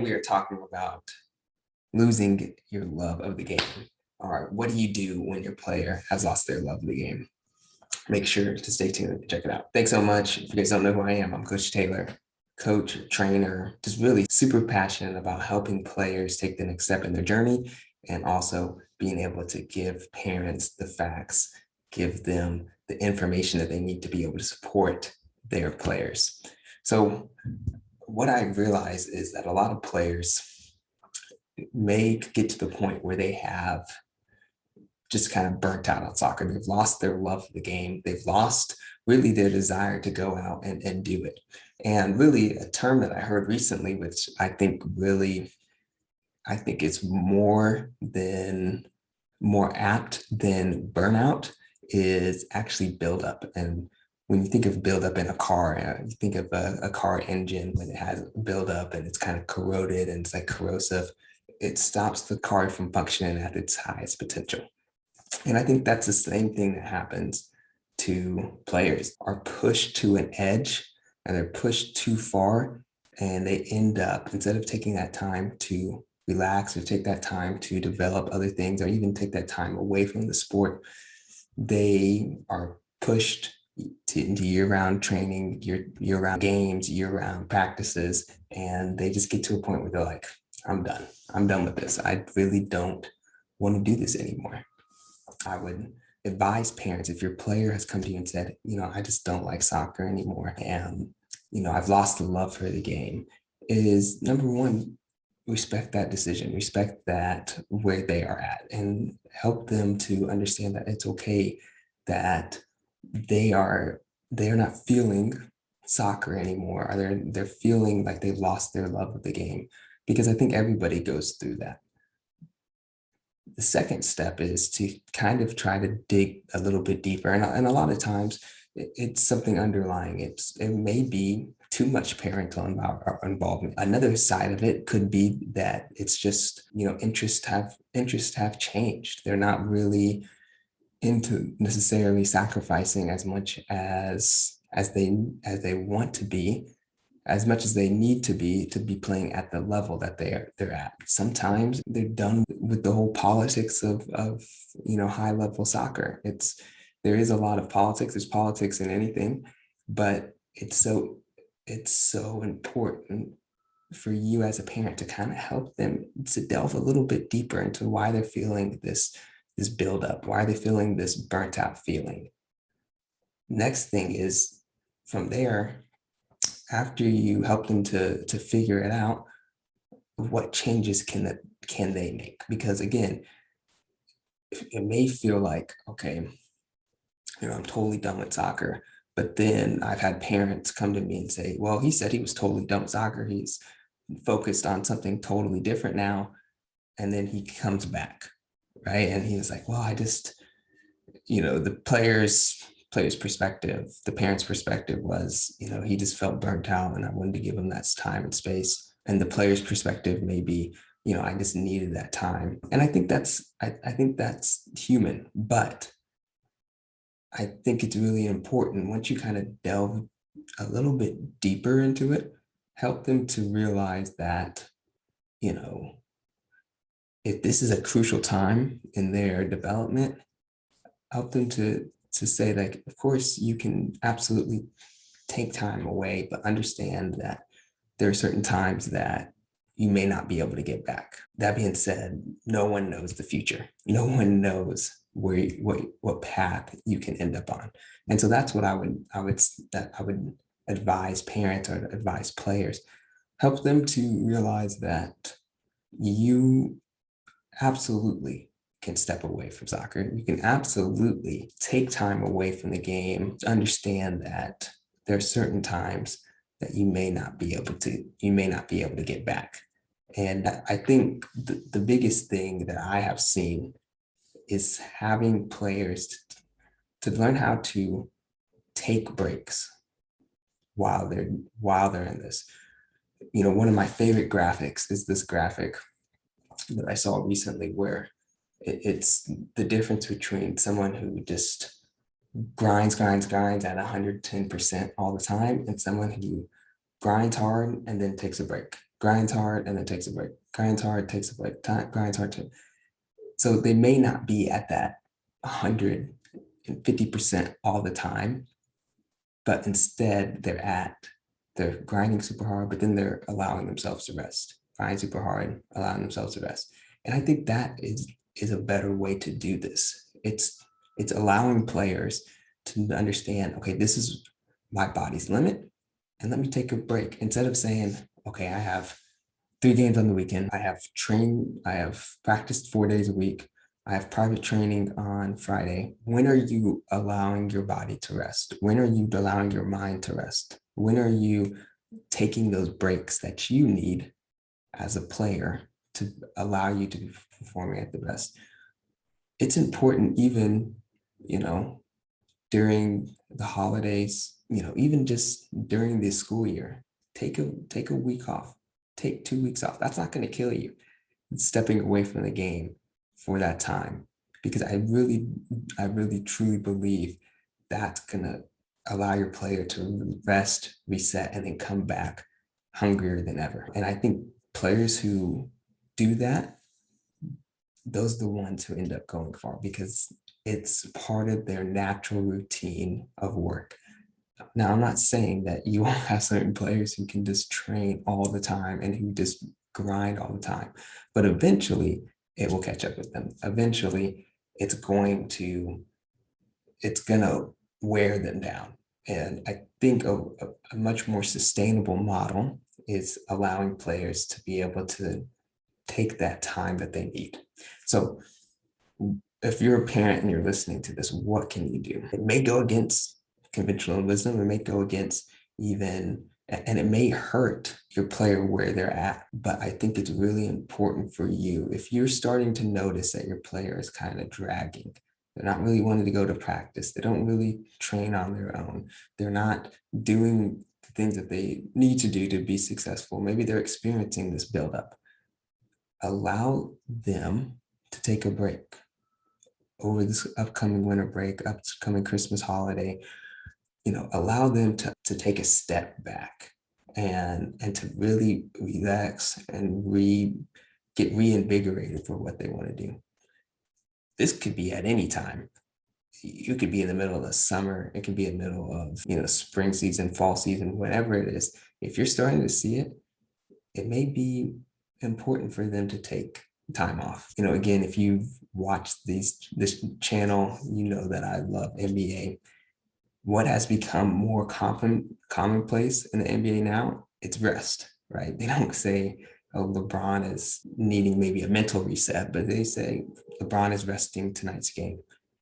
We are talking about losing your love of the game. All right, what do you do when your player has lost their love of the game? Make sure to stay tuned and check it out. Thanks so much. If you guys don't know who I am, I'm Coach Taylor, coach, trainer, just really super passionate about helping players take the next step in their journey and also being able to give parents the facts, give them the information that they need to be able to support their players. So what I realize is that a lot of players may get to the point where they have just kind of burnt out on soccer. They've lost their love for the game. They've lost really their desire to go out and do it. And really a term that I heard recently, which I think it's more apt than burnout, is actually buildup. And when you think of buildup in a car, you think of a car engine when it has buildup and it's kind of corroded and it's like corrosive. It stops the car from functioning at its highest potential. And I think that's the same thing that happens to players, are pushed to an edge and they're pushed too far, and they end up, instead of taking that time to relax or take that time to develop other things or even take that time away from the sport, they are pushed into year-round training, year-round games, year-round practices, and they just get to a point where they're like, I'm done. I'm done with this. I really don't want to do this anymore. I would advise parents, if your player has come to you and said, I just don't like soccer anymore, and I've lost the love for the game, is number one, respect that decision, respect that where they are at, and help them to understand that it's okay that they are not feeling soccer anymore, or they're feeling like they've lost their love of the game, because I think everybody goes through that. The second step is to kind of try to dig a little bit deeper. And a lot of times it's something underlying. It may be too much parental involvement. Another side of it could be that it's just, interests have changed. They're not really into necessarily sacrificing as much as they want to be, as much as they need to be playing at the level that they're at. Sometimes they're done with the whole politics of high level soccer. There is a lot of politics. There's politics in anything, but it's so important for you as a parent to kind of help them to delve a little bit deeper into why they're feeling this buildup, why they're feeling this burnt out feeling. Next thing is, from there, after you help them to figure it out, what changes can they make? Because again, it may feel like, okay, I'm totally done with soccer. But then I've had parents come to me and say, well, he said he was totally done with soccer. He's focused on something totally different now. And then he comes back, right? And he was like, well, I just, the player's perspective, the parents' perspective was, he just felt burnt out and I wanted to give him that time and space. And the player's perspective may be, I just needed that time. And I think that's human, but I think it's really important, once you kind of delve a little bit deeper into it, help them to realize that, if this is a crucial time in their development, help them to say, like, of course you can absolutely take time away, but understand that there are certain times that you may not be able to get back. That being said, no one knows the future. No one knows what path you can end up on. And so that's what I would advise parents or advise players. Help them to realize that you absolutely can step away from soccer. You can absolutely take time away from the game. Understand that there are certain times that you may not be able to get back. And I think the biggest thing that I have seen is having players to learn how to take breaks while they're in this. One of my favorite graphics is this graphic that I saw recently, where it's the difference between someone who just grinds at 110% all the time and someone who grinds hard and then takes a break. grinds hard and then takes a break, grinds hard, takes a break, grinds hard. So they may not be at that 150% all the time, but instead they're grinding super hard, but then they're allowing themselves to rest, grinding super hard, allowing themselves to rest. And I think that is a better way to do this. It's allowing players to understand, okay, this is my body's limit, and let me take a break. Instead of saying, okay, I have 3 games on the weekend. I have practiced 4 days a week. I have private training on Friday. When are you allowing your body to rest? When are you allowing your mind to rest? When are you taking those breaks that you need as a player to allow you to be performing at the best? It's important even, you know, during the holidays, even just during the school year, take a week off, take 2 weeks off. That's not going to kill you. It's stepping away from the game for that time, because I really truly believe that's going to allow your player to rest, reset, and then come back hungrier than ever. And I think players who do that, those are the ones who end up going far, because it's part of their natural routine of work. Now, I'm not saying that you won't have certain players who can just train all the time and who just grind all the time, but eventually it will catch up with them. Eventually, it's gonna wear them down. And I think a much more sustainable model is allowing players to be able to take that time that they need. So if you're a parent and you're listening to this, what can you do? It may go against conventional wisdom. It may go against and it may hurt your player where they're at. But I think it's really important for you, if you're starting to notice that your player is kind of dragging, they're not really wanting to go to practice, they don't really train on their own, they're not doing the things that they need to do to be successful. Maybe they're experiencing this buildup. Allow them to take a break over this upcoming winter break, upcoming Christmas holiday. Allow them to take a step back and to really relax and get reinvigorated for what they want to do. This could be at any time. You could be in the middle of the summer. It could be in the middle of, spring season, fall season, whatever it is. If you're starting to see it, it may be important for them to take time off. Again, if you've watched this channel, you know that I love NBA. What has become more commonplace in the NBA now? It's rest, right? They don't say, oh, LeBron is needing maybe a mental reset, but they say LeBron is resting tonight's game.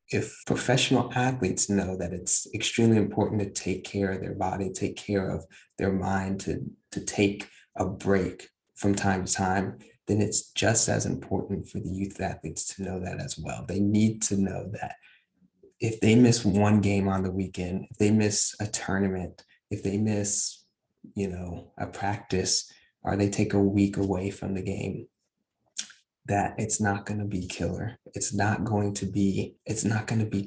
If professional athletes know that it's extremely important to take care of their body, take care of their mind, to take a break from time to time, then it's just as important for the youth athletes to know that as well. They need to know that if they miss one game on the weekend, if they miss a tournament, if they miss, a practice, or they take a week away from the game, that it's not going to be killer. It's not going to be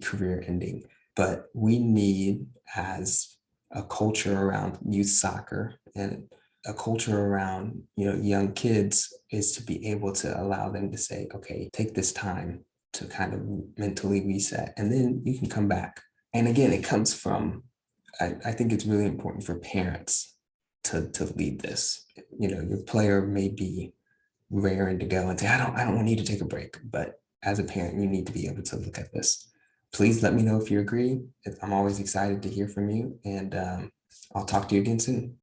career ending. But we need, as a culture around youth soccer and a culture around, young kids, is to be able to allow them to say, okay, take this time to kind of mentally reset, and then you can come back. And again, it comes from, I think it's really important for parents to lead this. Your player may be raring to go and say, I don't need to take a break. But as a parent, you need to be able to look at this. Please let me know if you agree. I'm always excited to hear from you, and I'll talk to you again soon.